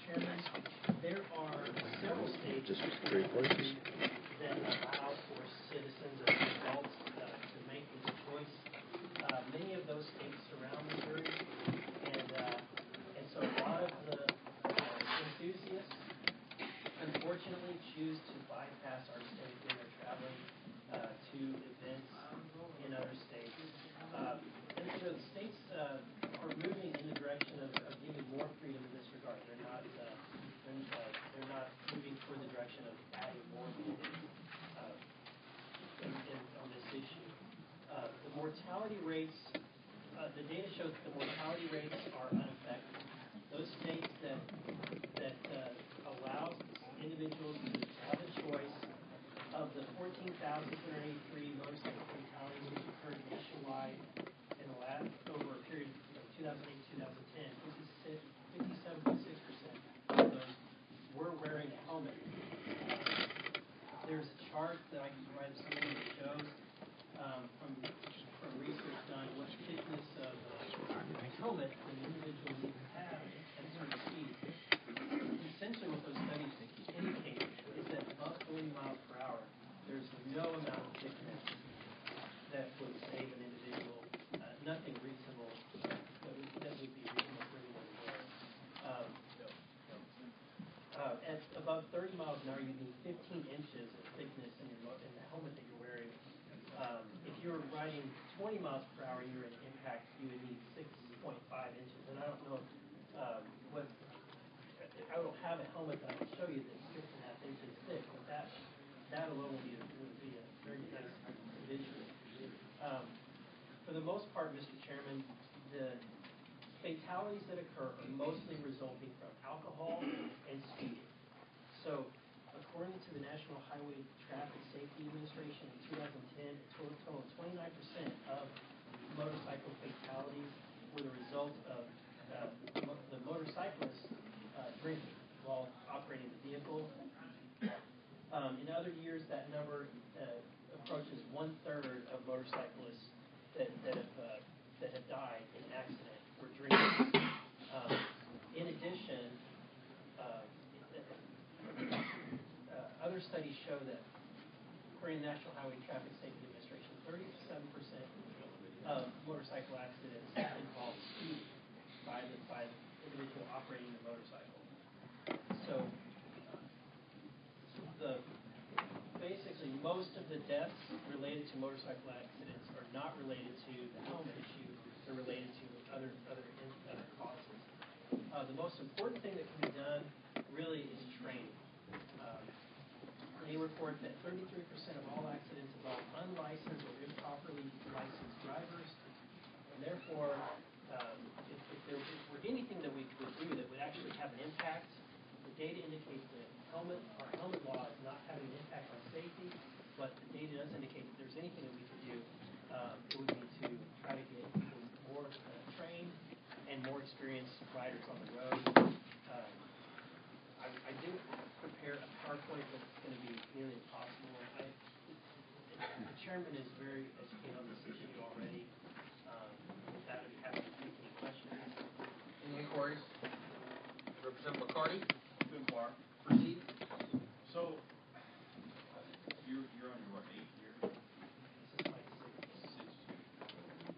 Chairman, there are several states Just three places. that allow for citizens and adults to make this choice. Many of those states surround Missouri, and so a lot of the enthusiasts, unfortunately, choose to bypass our state when they're traveling to events in other states. And so the states are moving in the direction of giving more freedom in this regard. They're not moving toward the direction of adding more mandates on this issue. The mortality rates, the data shows that the mortality rates are unaffected. Those states that allow individuals to have a choice of the 14,283 motorcycle fatalities which occurred nationwide in the last over a period of 2008-2010, 57.6% of those were wearing a helmet. There's a chart that I can provide this morning that shows from research done what thickness of helmet an individual needs to have at certain speeds. Essentially, what those studies indicate is that above 40 miles per hour, there's no amount of thickness that would save an individual. Nothing reasonable that would be reasonable for anyone to wear. At above 30 miles an hour, you need 15 inches of thickness in the helmet that you're wearing. If you're riding 20 miles per hour and you're in impact, you would need 6.5 inches. And I don't know I don't have a helmet that I can show you that's 6.5 inches thick, but that alone would be a very nice visual. For the most part, Mr. Chairman, the fatalities that occur are mostly resulting from alcohol and speeding. So, according to the National Highway Traffic Safety Administration in 2010, a total of 29% of motorcycle fatalities were the result of the motorcyclists drinking while operating the vehicle. In other years, that number approaches 1/3 of motorcyclists that have died in an accident were drinking. In addition, other studies show that, according to the National Highway Traffic Safety Administration, 37% of motorcycle accidents involve speeding by the individual operating the motorcycle. So, basically, most of the deaths related to motorcycle accidents are not related to the helmet issue; they're related to other causes. The most important thing that can be done really is training. They report that 33% of all accidents involve unlicensed or improperly licensed drivers, and therefore, if there were anything that we could do that would actually have an impact, the data indicates that our helmet law is not having an impact on safety, but the data does indicate that there's anything that we could do, it would be to try to get more trained and more experienced riders on the road. I didn't prepare a PowerPoint, but it's going to be nearly impossible. The chairman is very educated on this issue already. With that, I'd be happy to take any questions. Any inquiries? Representative McCarty? To inquire. Proceed. So, you're on your, 8th year? This is my 6th. 6th year.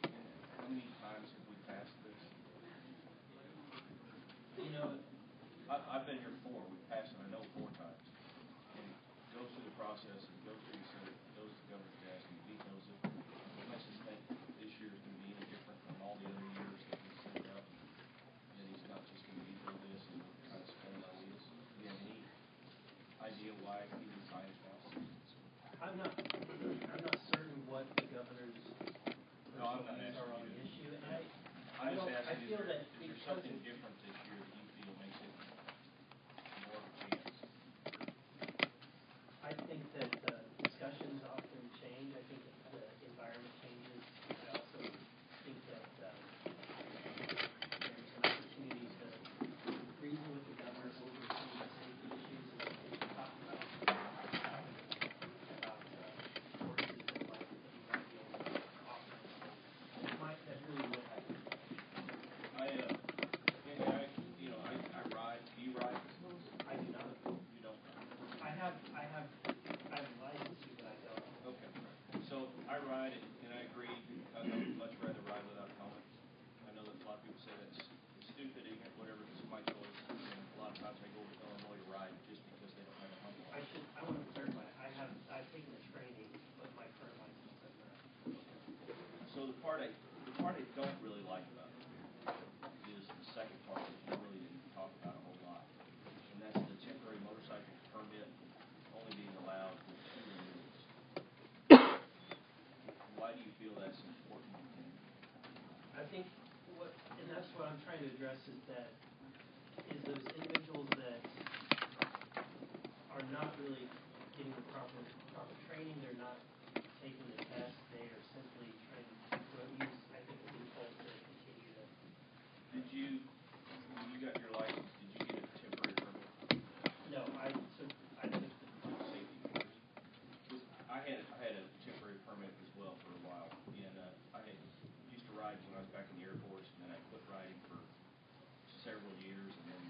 And how many times have we passed this? You know, I've been here 4. We passed it, I know, 4 times. And it goes through the process, and goes through the Senate, it goes to Governor Jackson, he vetoes it. What makes us think this year is going to be any different from all the other years that we sent out? And he's not just going to veto this and try to spend our wheels. Do you have any idea why he decided that? I'm not certain what the governor's No, I'm not views are on asking the you. issue, and I'm just asking, I feel that is there something different this year that you feel makes it more of a chance? I think that discussions often change. I think that the environment changes. I also think that there's an opportunity to reason with the governor over some of the safety issues and talk about courses that he might be able to offer. That really would happen. I don't really like about it is the second part that you really didn't talk about a whole lot. And that's the temporary motorcycle permit only being allowed for 2 renewals. Why do you feel that's important? I think and that's what I'm trying to address is those individuals that are not really getting the proper training, they're not taking the test, they are simply trying to use, I think, the loophole to continue to. When you got your license, did you get a temporary permit? No, I took Safety first. I had a temporary permit as well for a while, and I used to ride when I was back in the Air Force, and then I quit riding for several years, and then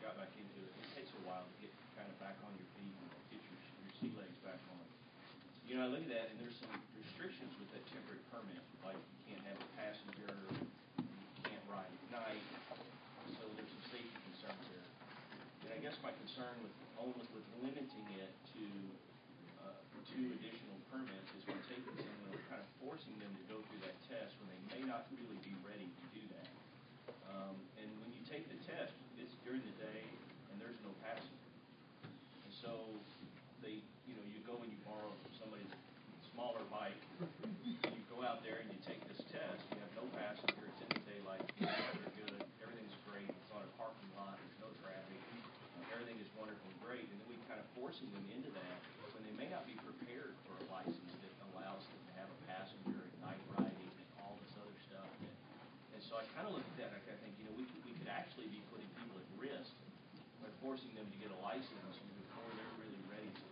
got back into it. It takes a while to get kind of back on your feet and get your sea legs back on. You know, I look at that, and there's some restrictions with that temporary permit, like you can't have a passenger, you can't ride at night, so there's some safety concerns there. And I guess my concern with limiting it to 2 additional permits is we're taking someone and kind of forcing them to go through that test when they may not really be ready to do that. And when you take the test, it's during the day, and there's no passenger. And so you go and you borrow somebody's smaller bike, and you go out there and you take this test, you have no passenger, it's in the daylight, the weather's good, everything's great, it's on a parking lot, there's no traffic, everything is wonderful and great, and then we kind of forcing them into that when they may not be prepared for a license that allows them to have a passenger and night riding and all this other stuff. And so I kind of look at that and I kind of think, we could actually be putting people at risk by forcing them to get a license before they're really ready to.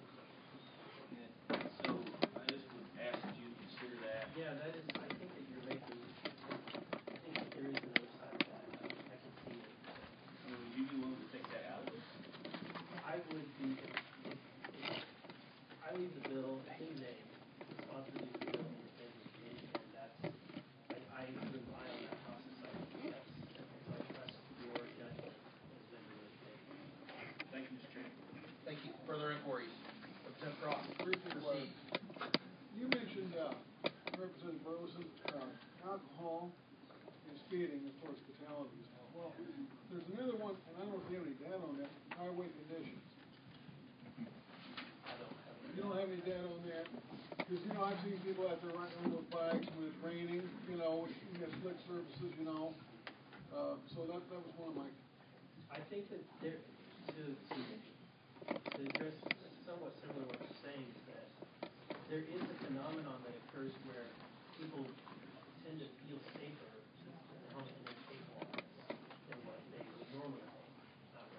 And so I just would ask that you consider that. Yeah, that is, I think that you're making, I think that there is another side of that. I can see it. Would you be willing to take that out? I would be, if I leave the bill in name, responsibility for the bill in the committee, and that's, I rely on that process. I think I trust your judgment as member of the committee. Thank you, Mr. Chairman. Thank you. Further inquiries? Representative Cross. Briefly, Proceed. you mentioned, Representative Burleson, alcohol and speeding, of course, fatalities. Well, there's another one, and I don't know if you have any data on that, highway conditions. You don't have any data on that? Because, I've seen people out there riding on those bikes when it's raining, you got slick surfaces, so that was one of my. I think that to address somewhat similar to what you're saying is that there is a phenomenon that occurs where people tend to feel safer with the helmet and their tape walls than what they normally think.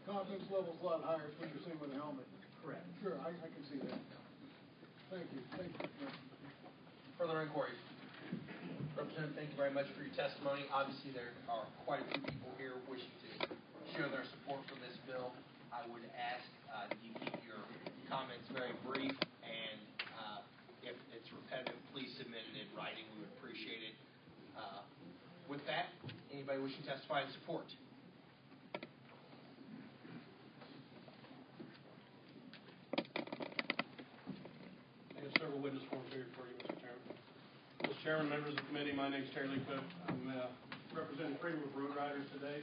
Confidence level's a lot higher, is what you're saying with a helmet. Correct. Sure, I can see that. Thank you. Further inquiries? Representative, thank you very much for your testimony. Obviously, there are quite a few people here wishing to show their support for this bill. I would ask that you keep your comments very brief, and if it's repetitive, please submit it in writing. We would appreciate it. With that, anybody wishing to testify in support? Several witness forms here for you, Mr. Chairman. Mr. Chairman, members of the committee, my name is Terry Lee Cook. I'm representing Freedom of Road Riders today.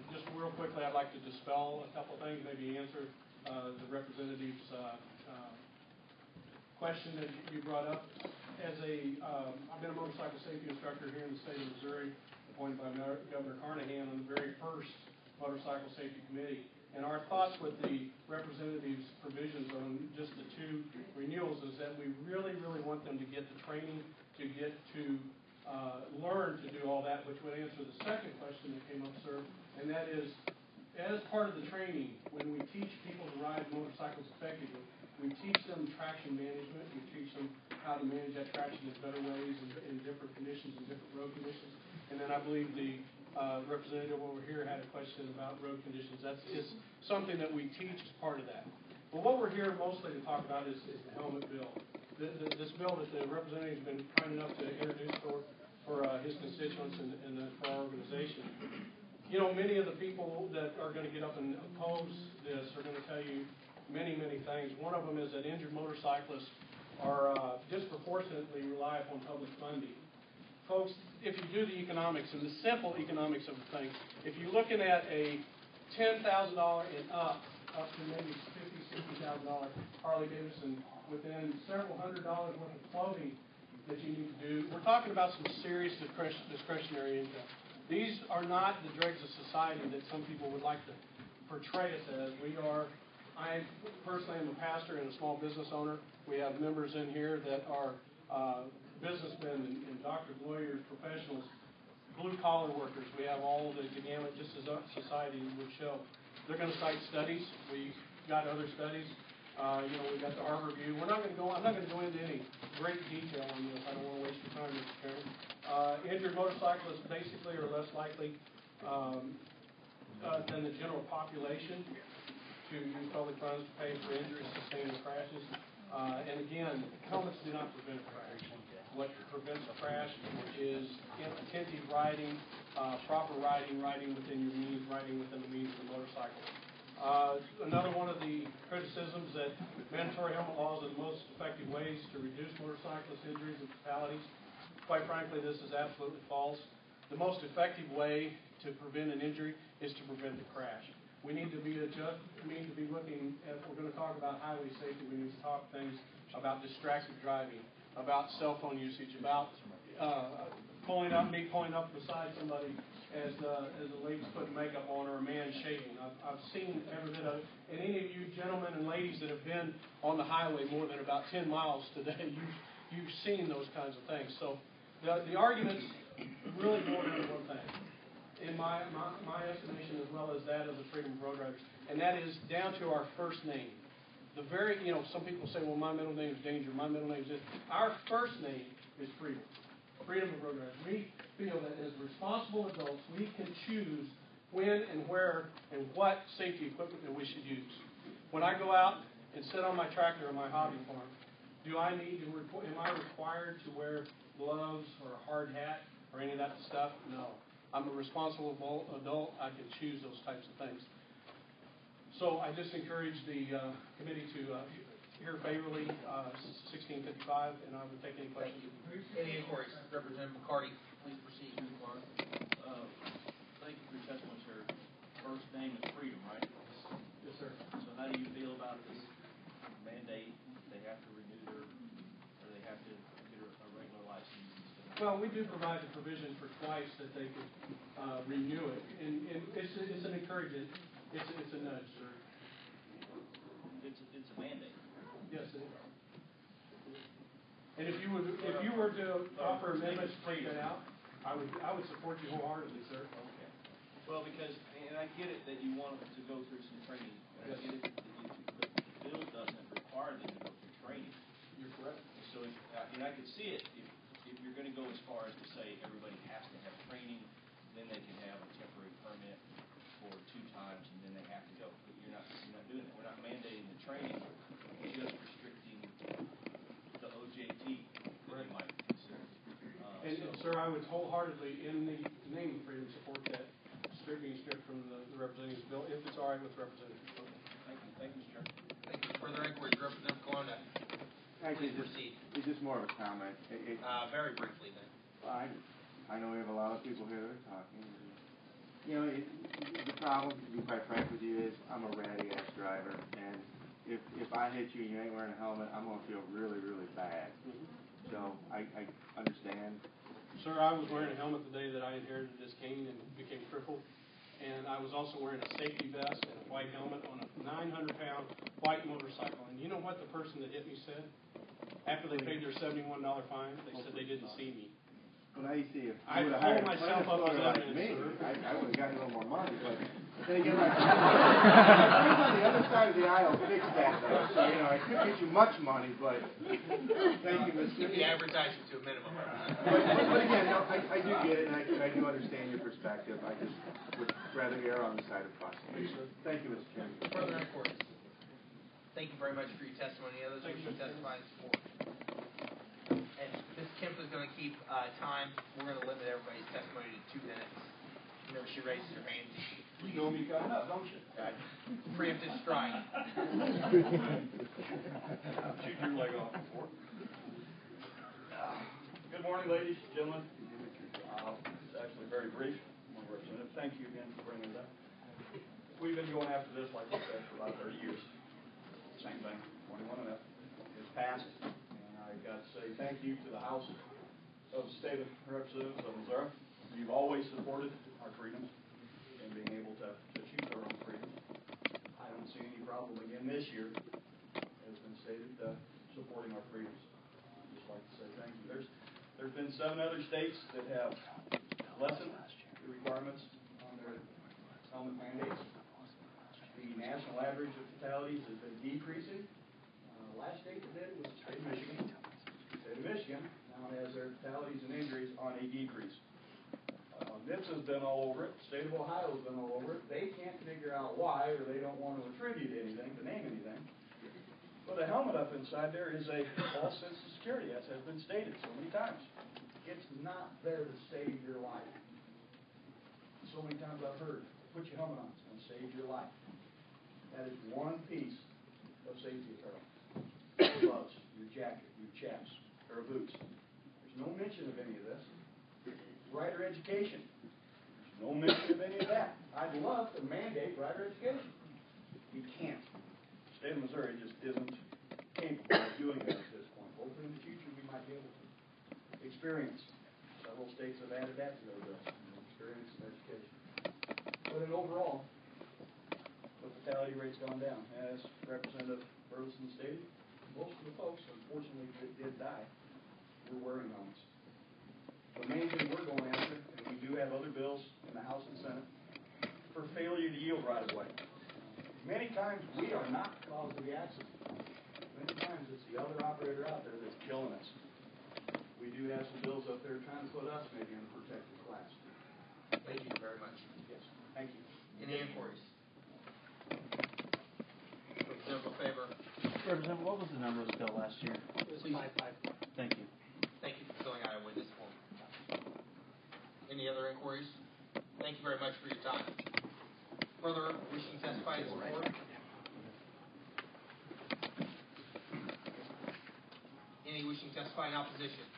Just real quickly, I'd like to dispel a couple of things, maybe answer the representative's question that you brought up. I've been a motorcycle safety instructor here in the state of Missouri, appointed by Governor Carnahan on the very first motorcycle safety committee. And our thoughts with the representative's provisions on just the 2 renewals is that we really, really want them to get the training, to get to learn to do all that, which would answer the second question that came up, sir, and that is, as part of the training, when we teach people to ride motorcycles effectively, we teach them traction management, we teach them how to manage that traction in better ways in different conditions and different road conditions. And then I believe the representative over here had a question about road conditions. That's something that we teach as part of that. But what we're here mostly to talk about is the helmet bill. This bill that the representative has been kind enough to introduce for his constituents and for our organization. Many of the people that are going to get up and oppose this are going to tell you many, many things. One of them is that injured motorcyclists are disproportionately rely upon public funding. folks, if you do the economics and the simple economics of the thing, if you're looking at a $10,000 and up to maybe $50,000, $60,000 Harley Davidson within several $100s worth of clothing that you need to do, we're talking about some serious discretionary income. These are not the dregs of society that some people would like to portray us as. I personally am a pastor and a small business owner. We have members in here that are businessmen and doctors, lawyers, professionals, blue-collar workers. We have all the gamut, just as society would show. They're going to cite studies. We've got other studies. We've got the Harvard Review. I'm not going to go into any great detail on this. I don't want to waste your time, Mr. Chairman. Injured motorcyclists basically are less likely than the general population to use public funds to pay for injuries sustained in crashes. And again, helmets do not prevent a crash. What prevents a crash is attentive riding, proper riding within your means, riding within the means of the motorcycle. Another one of the criticisms that mandatory helmet laws are the most effective ways to reduce motorcyclist injuries and fatalities. Quite frankly, this is absolutely false. The most effective way to prevent an injury is to prevent the crash. We need to be looking at, if we're going to talk about highway safety, we need to talk things about distracted driving, about cell phone usage, about pulling up beside somebody as the lady's putting makeup on or a man shaving. I've seen every bit of it. And any of you gentlemen and ladies that have been on the highway more than about 10 miles today, you've seen those kinds of things. So the arguments really boil down to one thing, in my estimation, as well as that of the Freedom of Road Riders, and that is down to our first name. Some people say, well, my middle name is Danger, my middle name is this. Our first name is Freedom. Freedom of Road Riders. We feel that as responsible adults, we can choose when and where and what safety equipment that we should use. When I go out and sit on my tractor or my hobby farm, am I required to wear gloves or a hard hat or any of that stuff? No. I'm a responsible adult. I can choose those types of things. So I just encourage the committee to hear favorably 1655, and I would take any questions. Any inquiries? Representative McCarty, please proceed. Thank you for your testimony, sir. First name is Freedom, right? Yes, sir. So how do you feel about this mandate? They have to renew or they have to get a regular license? Well, we do provide the provision for twice that they could renew it, and it's an encouragement. It's a nudge, sir. It's a mandate. Yes, it is. And if you were to offer amendments to take that out, I would support you wholeheartedly, sir. Okay. Well, because I get it that you want them to go through some training. I get it, but the bill doesn't require them to go through training. You're correct. So, I could see it if you're going to go as far as to say everybody has to have training, then they can have a temporary permit for 2 times, and then they have to go. But you're not doing that. We're not mandating the training. We're just restricting the OJT that you might consider. Sir, I would wholeheartedly, in the name of Freedom, support that being stripped from the representative's bill, if it's all right with representatives. Thank you, Mr. Chairman. Thank you. Further inquiries, Representative Colonna. Please proceed. It's just more of a comment. Very briefly, then. I know we have a lot of people here that are talking. The problem, to be quite frank with you, is I'm a ratty-ass driver, and if I hit you and you ain't wearing a helmet, I'm going to feel really, really bad. So I understand. Sir, I was wearing a helmet the day that I inherited this cane and became crippled, and I was also wearing a safety vest and a white helmet on a 900-pound white motorcycle. And you know what the person that hit me said? After they paid their $71 fine, they said they didn't see me. Well, now you see, if I you would have pulled hired a myself up as like evidence, me, sir. I would have gotten a little more money. But then again, my friends on the other side of the aisle fixed that, though. So, I could get you much money, but thank you, Mr. Keep the advertising to a minimum. But again, no, I do get it, and I do understand your perspective. I just would rather err on the side of caution. Thank you, Mr. Chairman. Further inquiries. Thank you very much for your testimony. Others wishing to testify in support. And Ms. Kemp is going to keep time. We're going to limit everybody's testimony to 2 minutes. Whenever she raises her hand, You know me got enough, don't you? preemptive strike. Shoot your leg off before. Good morning, ladies and gentlemen. It's actually very brief. Representative, thank you again for bringing it up. We've been going after this, like you said, for about 30 years. Same thing, 21 and up. It's passed, and I got to say thank you to the House of State Representatives of Missouri. You've always supported our freedoms and being able to choose our own freedom. I don't see any problem again this year, as been stated, supporting our freedoms. I'd just like to say thank you. There's been 7 other states that have lessened the requirements on their helmet mandates. The national average of fatalities has been decreasing. Last state that did was the state of Michigan. The state of Michigan now has their fatalities and injuries on a decrease. NHTSA's been all over it. The state of Ohio's been all over it. They can't figure out why, or they don't want to attribute anything, to name anything. But a helmet up inside there is a false sense of security, as has been stated so many times. It's not there to save your life. So many times I've heard, put your helmet on, it's going to save your life. That is one piece of safety apparel. Your gloves, your jacket, your chaps, pair of boots. There's no mention of any of this. Rider education. There's no mention of any of that. I'd love to mandate rider education. You can't. The state of Missouri just isn't capable of doing that at this point. Hopefully in the future we might be able to. Experience. Several states have added that to their bills. Experience and education. But in overall, the fatality rate's gone down. As Representative Burleson stated, most of the folks, unfortunately, that did die were wearing helmets. The main thing we're going after, and we do have other bills in the House and Senate, for failure to yield right of way. Many times we are not the cause of the accident. Many times it's the other operator out there that's killing us. We do have some bills up there trying to put us maybe in a protected class. Thank you very much. Yes, thank you. Any inquiries? Representative LaFever. Representative, what was the number of the bill last year? It was 554. Thank you. Thank you for filling out a witness form. Any other inquiries? Thank you very much for your time. Further wishing to testify in support? Any wishing to testify in opposition?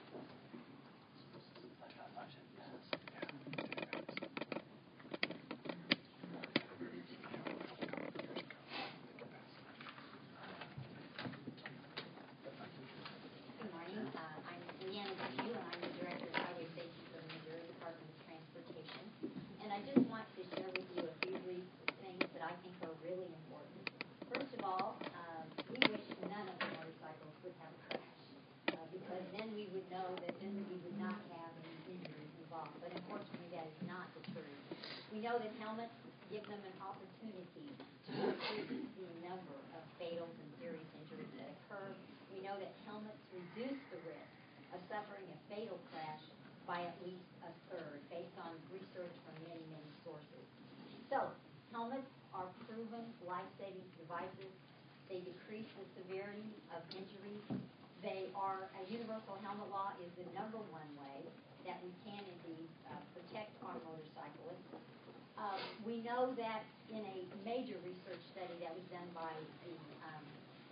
I just want to share with you a few brief things that I think are really important. First of all, we wish none of the motorcycles would have a crash, because then we would know that then we would not have any injuries involved. But unfortunately, that is not the truth. We know that helmets give them an opportunity to reduce the number of fatal and serious injuries that occur. We know that helmets reduce the risk of suffering a fatal crash by at least a third, based on research from many, many sources. So, helmets are proven life-saving devices. They decrease the severity of injuries. They are, a universal helmet law is the #1 way that we can indeed protect our motorcyclists. We know that in a major research study that was done by the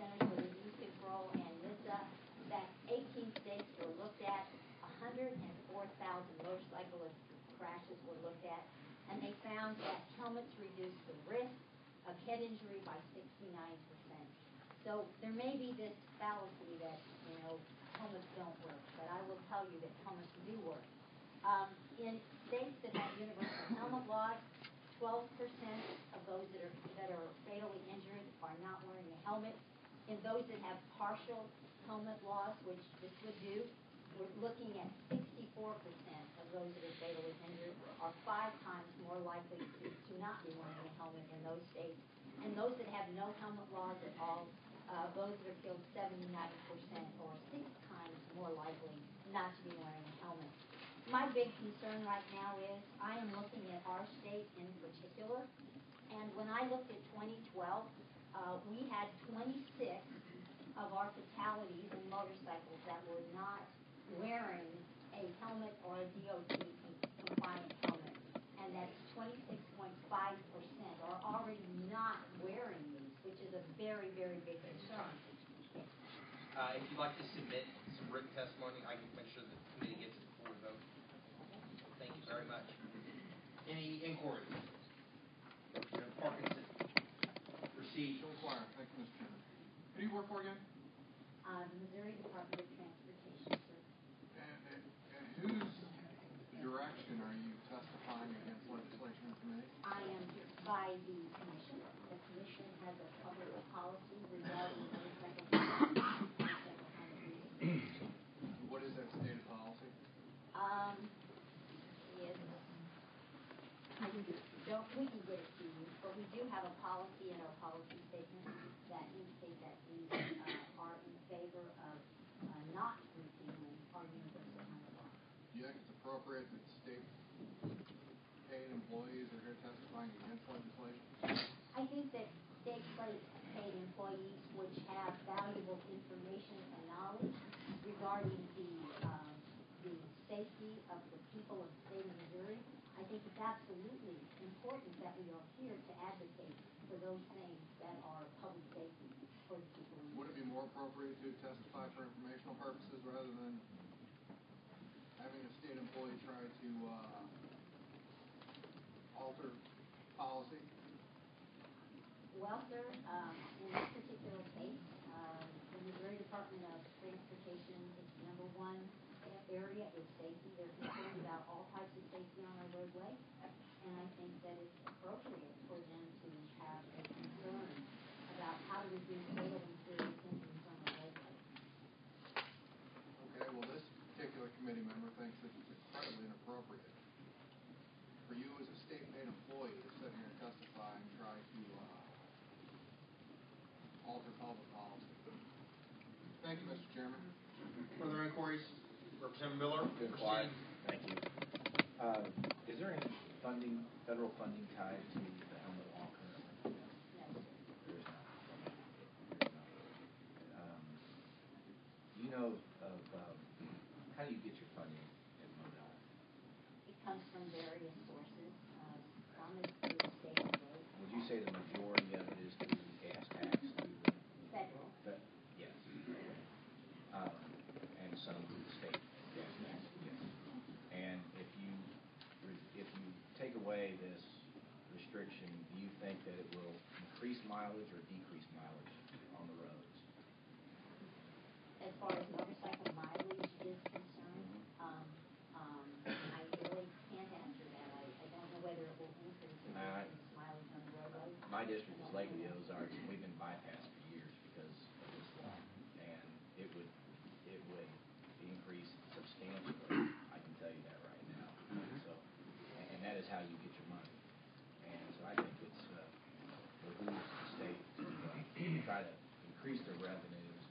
Centers for Disease Control and NHTSA, that 18 states were looked at, 104,000 motorcyclist crashes were looked at, and they found that helmets reduce the risk of head injury by 69%. So there may be this fallacy that, helmets don't work, but I will tell you that helmets do work. In states that have universal helmet laws, 12% of those that are fatally injured are not wearing a helmet. In those that have partial helmet laws, which this would do, we're looking at 64% of those that are fatally injured are 5 times more likely to not be wearing a helmet in those states. And those that have no helmet laws at all, those that are killed 79% or 6 times more likely not to be wearing a helmet. My big concern right now is I am looking at our state in particular, and when I looked at 2012, we had 26 of our fatalities in motorcycles that were not wearing a helmet or a DOT compliant helmet, and that's 26.5% are already not wearing these, which is a very, very big concern. If you'd like to submit some written testimony, I can make sure the committee gets it before we vote. very much. Any inquiries? Representative Parkinson. Proceed. Joe McGuire, thank you, Mr. Chairman. Who do you work for again? The Missouri Department of Transportation, sir. And whose direction are you testifying against legislation or committee? I am by the commission. The commission has a public policy regarding motorcycle What is that stated policy? We can get it to you, but we do have a policy in our policy statement that indicate that we are in favor of not repealing our universal health law. Do you think it's appropriate that state paid employees are here testifying against legislation? I think that state paid employees which have valuable information and knowledge regarding the safety of the people of the state of Missouri, I think it's absolutely important that we are here to advocate for those things that are public safety for the people in Missouri. Would it be more appropriate to testify for informational purposes rather than having a state employee try to alter policy? Well, sir, in this particular case, the Missouri Department of Transportation, its number one area is safety. They're concerned about all types of safety on our roadway, and I think that it's appropriate for them to have a concern about how to reduce fatal and serious injuries on our roadway. Okay, well, this particular committee member thinks that it's incredibly inappropriate for you as a state-paid employee to sit here and testify and try to alter public policy. Thank you, Mr. Chairman. Further inquiries? Representative Miller. Good, Proceed. thank you. Is there any funding, federal funding tied to the helmet law currently? No, sir. There is not. Do you know of, how do you get your funding at MoDOT? It comes from various sources. Some is through state and road. Would you say the majority of it is through gas tax, through the Federal. yes. And some through the state gas tax, yes. And if you take away this restriction, do you think that it will increase mileage or decrease mileage on the roads? As far as motorcycle mileage is concerned, I really can't answer that. I don't know whether it will increase or decrease mileage on the roadway. My district is Lake of the Ozarks, and we've been bypassed for years because of this law. And it would increase substantially, I can tell you that right now. So, and that is how you get your money. And so I think it's behooves the state to try to increase their revenues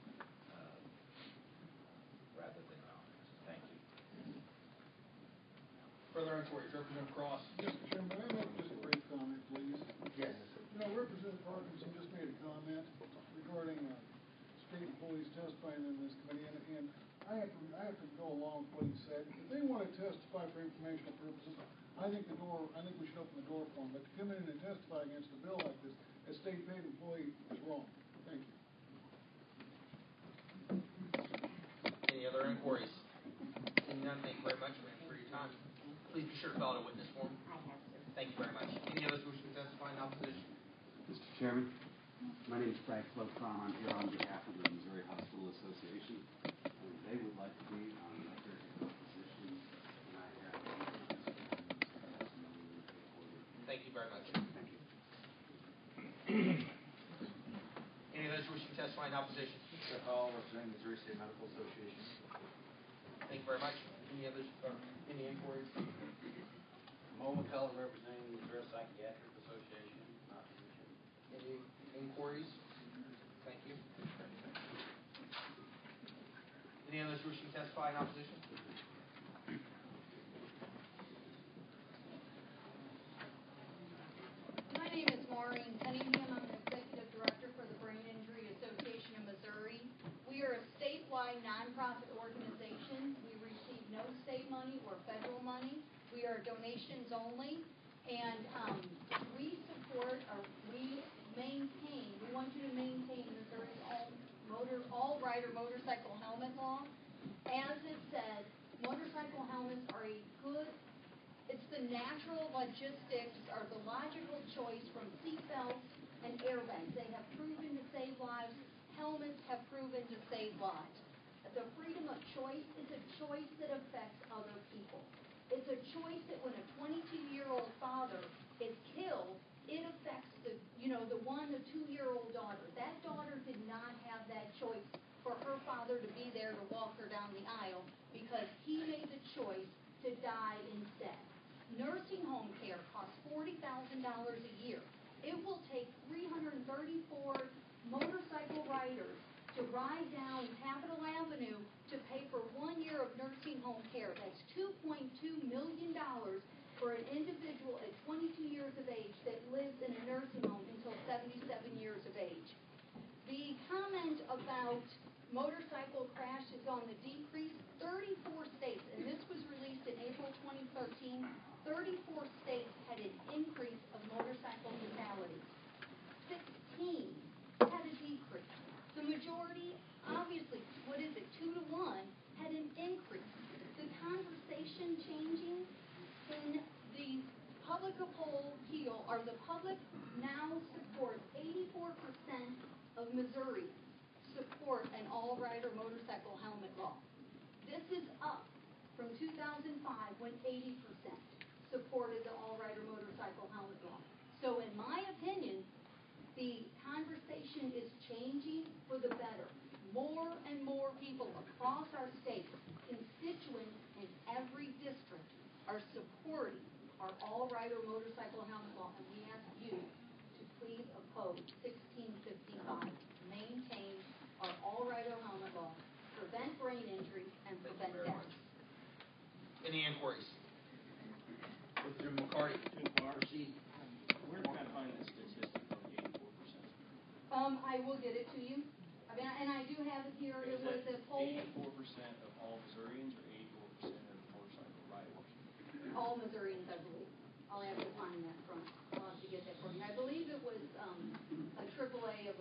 rather than ours. Thank you. Further inquiries? Representative Cross. Mr. Chairman, may I make just a brief comment, please? Yes. Representative Parkinson just made a comment regarding state employees testifying in this committee, and I have to go along with what he said. If they want to testify for informational purposes, I think we should open the door for them. But to come in and testify against a bill like this, as state paid employee, is wrong. Thank you. Any other inquiries? Seeing none, thank you very much for your time. Please be sure to fill out a witness form. I have, sir. Thank you very much. Any others wishing to testify in opposition? Mr. Chairman, my name is Frank Slocron. I'm here on behalf of the Missouri Hospital Association. They would like to be on record in opposition, and I have Thank you very much. Thank you. Any others wishing to testify in opposition? Mr. Hall, representing Missouri State Medical Association. Thank you very much. Any others, any inquiries? Mo McCullough, representing the Missouri Psychiatric Association. Opposition. Any inquiries? Thank you. Any others wishing to testify in opposition? My name is Maureen Cunningham. I'm the Executive Director for the Brain Injury Association of Missouri. We are a statewide nonprofit organization. We receive no state money or federal money. We are donations only. And we support, or we maintain, we want you to maintain Missouri's all-rider motorcycle helmet law. As it said, motorcycle helmets are it's logistics are the logical choice from seatbelts and airbags. They have proven to save lives. Helmets have proven to save lives. The freedom of choice is a choice that affects other people. It's a choice that when a 22-year-old father is killed, it affects the 2-year-old daughter. That daughter did not have that choice for her father to be there to walk her down the aisle because he made the choice to die instead. Nursing home care costs $40,000 a year. It will take 334 motorcycle riders to ride down Capitol Avenue to pay for 1 year of nursing home care. That's $2.2 million for an individual at 22 years of age that lives in a nursing home until 77 years of age. The comment about motorcycle crashes on the decrease, 34 states, and this was released in April 2013, 34 states had an increase of motorcycle fatalities. 16 had a decrease. The majority, obviously, 2 to 1, had an increase. The conversation changing in the public appeal, or the public now supports 84% of Missouri support an all-rider motorcycle helmet law. This is up from 2005 when 80% supported the all-rider motorcycle helmet law. So in my opinion, the conversation is changing for the better. More and more people across our state, constituents in every district, are supporting our all-rider motorcycle helmet law, and we ask you to please oppose 1655. Maintain our all-rider helmet law, prevent brain injury, and prevent death. Any inquiries? Mr. McCarty. Where can I find that statistic on the 84%? I will get it to you. And I do have it here. It was a poll. 84% of all Missourians or 84% of motorcycle riders? All Missourians, I believe. I'll have to find that from. I'll have to get that for you. I believe it was a AAA of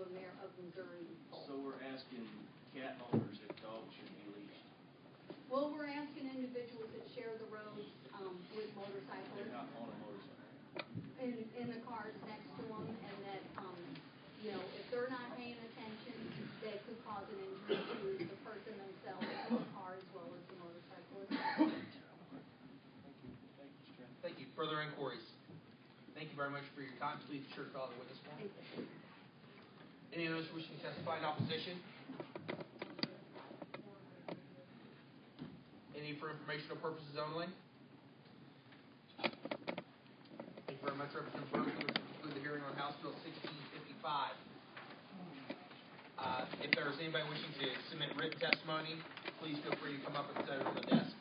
Missouri poll. So we're asking cat owners if dogs should be leashed. Well, we're asking individuals that share the roads with motorcycles. They're not on a motorcycle. In the cars next to them, and that, if they're not paying attention, they could cause an injury to the person themselves in the car as well as the motorcyclist. Thank you. Further inquiries? Thank you very much for your time. Please be sure to call the witness form. Any others wishing to testify in opposition? Any for informational purposes only? Thank you very much, Representative Burke. This will conclude the hearing on House Bill 1655. If there is anybody wishing to submit written testimony, please feel free to come up and set it on the desk.